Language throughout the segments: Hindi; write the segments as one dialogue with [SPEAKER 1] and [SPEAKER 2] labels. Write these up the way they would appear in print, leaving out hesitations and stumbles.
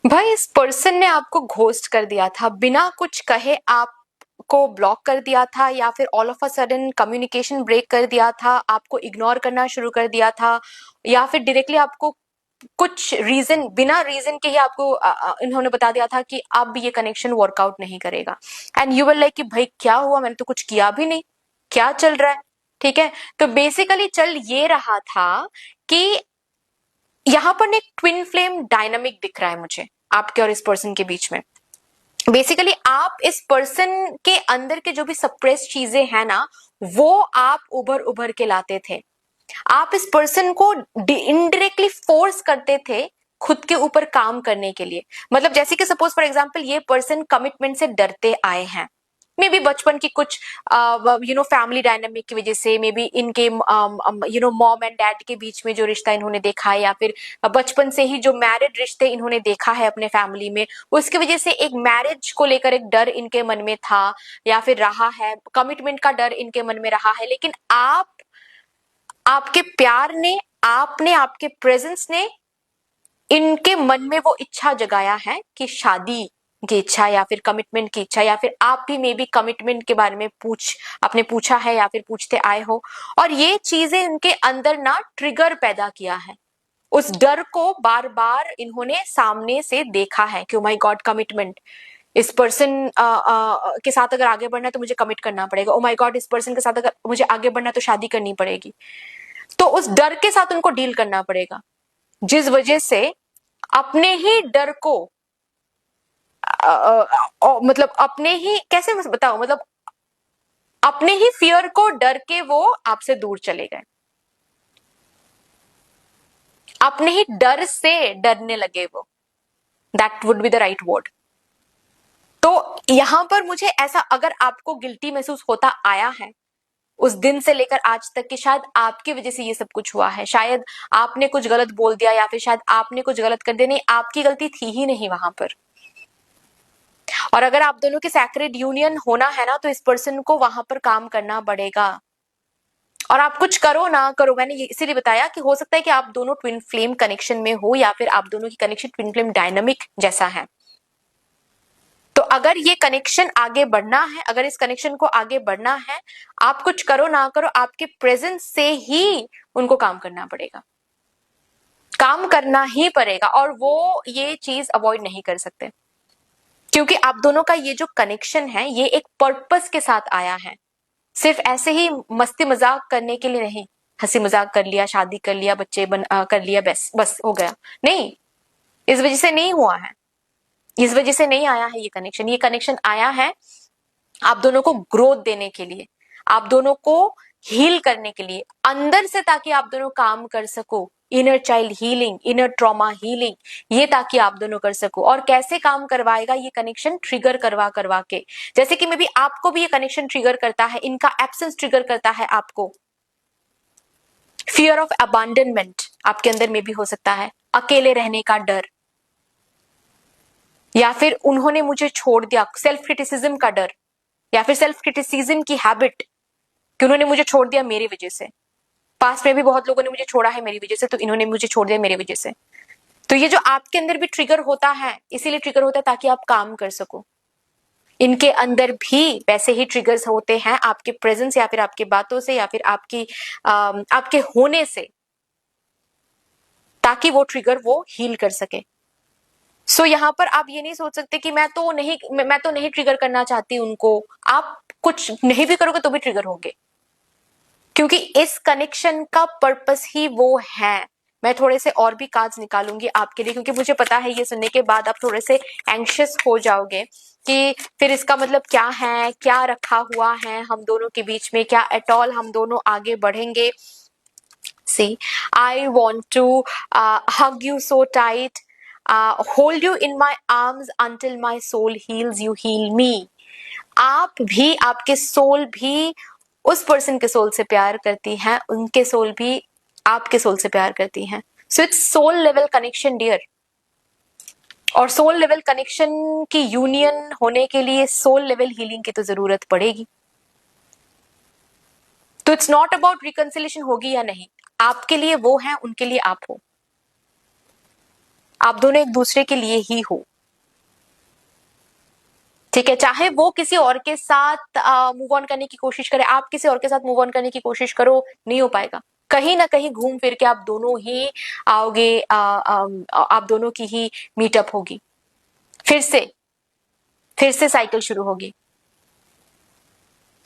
[SPEAKER 1] भाई इस पर्सन ने आपको घोस्ट कर दिया था, बिना कुछ कहे आपको ब्लॉक कर दिया था, या फिर all of a sudden communication break कर दिया था, आपको इग्नोर करना शुरू कर दिया था, या फिर डायरेक्टली आपको कुछ रीजन, बिना रीजन के ही आपको इन्होंने बता दिया था कि अब ये कनेक्शन वर्कआउट नहीं करेगा। एंड यू वर लाइक कि भाई क्या हुआ, मैंने तो कुछ किया भी नहीं, क्या चल रहा है। ठीक है, तो बेसिकली चल ये रहा था कि यहाँ पर एक ट्विन फ्लेम डायनामिक दिख रहा है मुझे आपके और इस पर्सन के बीच में। बेसिकली आप इस पर्सन के अंदर के जो भी सप्रेस चीजें हैं ना, वो आप उभर उभर के लाते थे। आप इस पर्सन को इनडायरेक्टली फोर्स करते थे खुद के ऊपर काम करने के लिए। मतलब जैसे कि सपोज फॉर एग्जांपल ये पर्सन कमिटमेंट से डरते आए हैं, मे बी बचपन की कुछ फैमिली डायनामिक की वजह से, मे बी इनके मॉम एंड डैड के बीच में जो रिश्ता इन्होंने देखा है, या फिर बचपन से ही जो मैरिड रिश्ते इन्होंने देखा है अपने फैमिली में, उसकी वजह से एक मैरिज को लेकर एक डर इनके मन में था या फिर रहा है, कमिटमेंट का डर इनके मन में रहा है। लेकिन आपके प्यार ने, आपने, आपके प्रेजेंस ने इनके मन में वो इच्छा जगाया है कि शादी की इच्छा, या फिर कमिटमेंट की इच्छा, या फिर आप भी मे बी कमिटमेंट के बारे में आपने पूछा है या फिर पूछते आए हो। और ये चीजें उनके अंदर ना ट्रिगर पैदा किया है, उस डर को बार बार इन्होंने सामने से देखा है कि ओ माय गॉड कमिटमेंट, इस पर्सन के साथ अगर आगे बढ़ना है तो मुझे कमिट करना पड़ेगा, ओ माय गॉड इस पर्सन के साथ अगर मुझे आगे बढ़ना है तो शादी करनी पड़ेगी। तो उस डर के साथ उनको डील करना पड़ेगा, जिस वजह से अपने ही डर को मतलब अपने ही, कैसे मैं बताऊं, मतलब अपने ही फियर को डर के वो आपसे दूर चले गए, अपने ही डर से डरने लगे वो, that would be the right word. तो यहां पर मुझे ऐसा, अगर आपको गिल्टी महसूस होता आया है उस दिन से लेकर आज तक, कि शायद आपकी वजह से ये सब कुछ हुआ है, शायद आपने कुछ गलत बोल दिया, या फिर शायद आपने कुछ गलत कर दिया, नहीं आपकी गलती थी ही नहीं वहां पर। और अगर आप दोनों की सैक्रेड यूनियन होना है ना, तो इस पर्सन को वहां पर काम करना पड़ेगा। और आप कुछ करो ना करो, मैंने ये इसीलिए बताया कि हो सकता है कि आप दोनों ट्विन फ्लेम कनेक्शन में हो, या फिर आप दोनों की कनेक्शन ट्विन फ्लेम डायनामिक जैसा है। तो अगर ये कनेक्शन आगे बढ़ना है, अगर इस कनेक्शन को आगे बढ़ना है, आप कुछ करो ना करो, आपके प्रेजेंस से ही उनको काम करना पड़ेगा, काम करना ही पड़ेगा। और वो ये चीज अवॉइड नहीं कर सकते, क्योंकि आप दोनों का ये जो कनेक्शन है ये एक पर्पस के साथ आया है, सिर्फ ऐसे ही मस्ती मजाक करने के लिए नहीं, हंसी मजाक कर लिया, शादी कर लिया, कर लिया, बस बस हो गया, नहीं। इस वजह से नहीं हुआ है, इस वजह से नहीं आया है ये कनेक्शन। ये कनेक्शन आया है आप दोनों को ग्रोथ देने के लिए, आप दोनों को हील करने के लिए अंदर से, ताकि आप दोनों काम कर सको, inner child healing, inner trauma healing, ये ताकि आप दोनों कर सको। और कैसे काम करवाएगा ये कनेक्शन, ट्रिगर करवा करवा के, जैसे कि मे बी आपको भी ये कनेक्शन ट्रिगर करता है, इनका एब्सेंस ट्रिगर करता है आपको। फियर ऑफ अबांडनमेंट आपके अंदर में भी हो सकता है, अकेले रहने का डर, या फिर उन्होंने मुझे छोड़ दिया, सेल्फ क्रिटिसिज्म का डर, या फिर सेल्फ क्रिटिसिज्म की हैबिट कि उन्होंने मुझे छोड़ दिया मेरी वजह से। पास्ट में भी बहुत लोगों ने मुझे छोड़ा है मेरी वजह से, तो इन्होंने मुझे छोड़ दिया मेरी वजह से। तो ये जो आपके अंदर भी ट्रिगर होता है, इसीलिए ट्रिगर होता है ताकि आप काम कर सको। इनके अंदर भी वैसे ही ट्रिगर्स होते हैं, आपके प्रेजेंस, या फिर आपकी बातों से, या फिर आपके होने से, ताकि वो ट्रिगर वो हील कर सके। सो यहाँ पर आप ये नहीं सोच सकते कि मैं तो नहीं ट्रिगर करना चाहती उनको। आप कुछ नहीं भी करोगे तो भी ट्रिगर होगे, क्योंकि इस कनेक्शन का पर्पस ही वो है। मैं थोड़े से और भी कार्ड्स निकालूंगी आपके लिए, क्योंकि मुझे पता है ये सुनने के बाद आप थोड़े से एंग्शियस हो जाओगे कि फिर इसका मतलब क्या है, क्या रखा हुआ है हम दोनों के बीच में, क्या एट ऑल हम दोनों आगे बढ़ेंगे। See, I want to hug you so tight, hold you in my arms until my soul heals, you heal me. आप भी, आपके सोल भी उस पर्सन के सोल से प्यार करती हैं, उनके सोल भी आपके सोल से प्यार करती हैं। So it's soul level connection dear. और सोल लेवल कनेक्शन की यूनियन होने के लिए सोल लेवल हीलिंग की तो जरूरत पड़ेगी। तो इट्स नॉट अबाउट रिकंसिलेशन होगी या नहीं, आपके लिए वो है, उनके लिए आप हो। आप दोनों एक दूसरे के लिए ही हो, ठीक है। चाहे वो किसी और के साथ मूव ऑन करने की कोशिश करे, आप किसी और के साथ मूव ऑन करने की कोशिश करो, नहीं हो पाएगा। कहीं ना कहीं घूम फिर के आप दोनों ही आओगे, आप दोनों की ही मीटअप होगी, फिर से साइकिल शुरू होगी।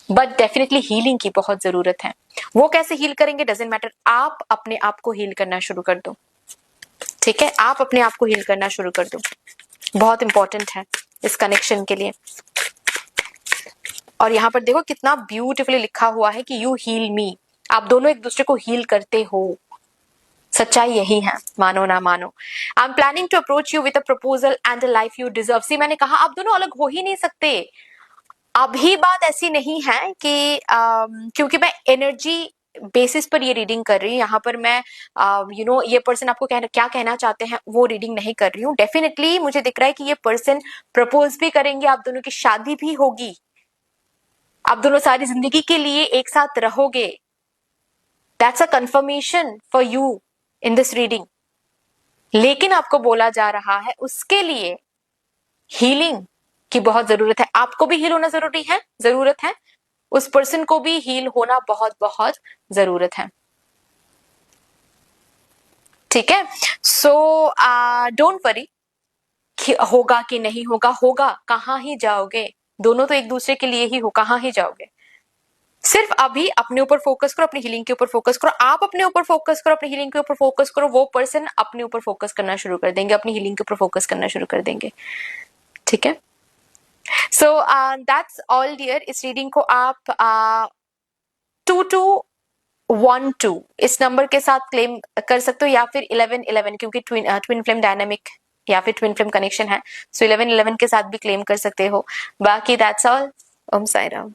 [SPEAKER 1] बट डेफिनेटली हीलिंग की बहुत जरूरत है। वो कैसे हील करेंगे डजेंट मैटर, आप अपने आप को हील करना शुरू कर दो, ठीक है। आप अपने आप को हील करना शुरू कर दो, बहुत इंपॉर्टेंट है इस कनेक्शन के लिए। और यहाँ पर देखो कितना ब्यूटीफुली लिखा हुआ है कि यू हील मी, आप दोनों एक दूसरे को हील करते हो। सच्चाई यही है, मानो ना मानो। I am planning to approach you with a proposal and a life you deserve. See मैंने कहा आप दोनों अलग हो ही नहीं सकते। अभी बात ऐसी नहीं है कि क्योंकि मैं एनर्जी बेसिस पर ये रीडिंग कर रही हूँ, यहाँ पर मैं ये पर्सन आपको क्या कहना चाहते हैं वो रीडिंग नहीं कर रही हूँ। डेफिनेटली मुझे दिख रहा है कि ये पर्सन प्रपोज भी करेंगे, आप दोनों की शादी भी होगी, आप दोनों सारी जिंदगी के लिए एक साथ रहोगे। That's a confirmation for you in this reading. लेकिन आपको बोला जा रहा है उसके लिए हीलिंग की बहुत जरूरत है। आपको भी हील होना जरूरत है, उस पर्सन को भी हील होना बहुत बहुत जरूरत है, ठीक है। सो डोंट वरी होगा कि नहीं होगा, होगा, कहाँ ही जाओगे, दोनों तो एक दूसरे के लिए ही हो, कहाँ ही जाओगे। सिर्फ अभी अपने ऊपर फोकस करो, अपनी हीलिंग के ऊपर फोकस करो, आप अपने ऊपर फोकस करो, अपनी हीलिंग के ऊपर फोकस करो, वो पर्सन अपने ऊपर फोकस करना शुरू कर देंगे, अपनी हीलिंग के ऊपर फोकस करना शुरू कर देंगे, ठीक है। So that's all dear. इस रीडिंग को आप 2212 इस नंबर के साथ क्लेम कर सकते हो, या फिर 1111 क्योंकि ट्विन फ्लेम डायनामिक या फिर ट्विन फ्लेम कनेक्शन है, सो 1111 के साथ भी क्लेम कर सकते हो। बाकी दैट्स ऑल। ओम साई राम।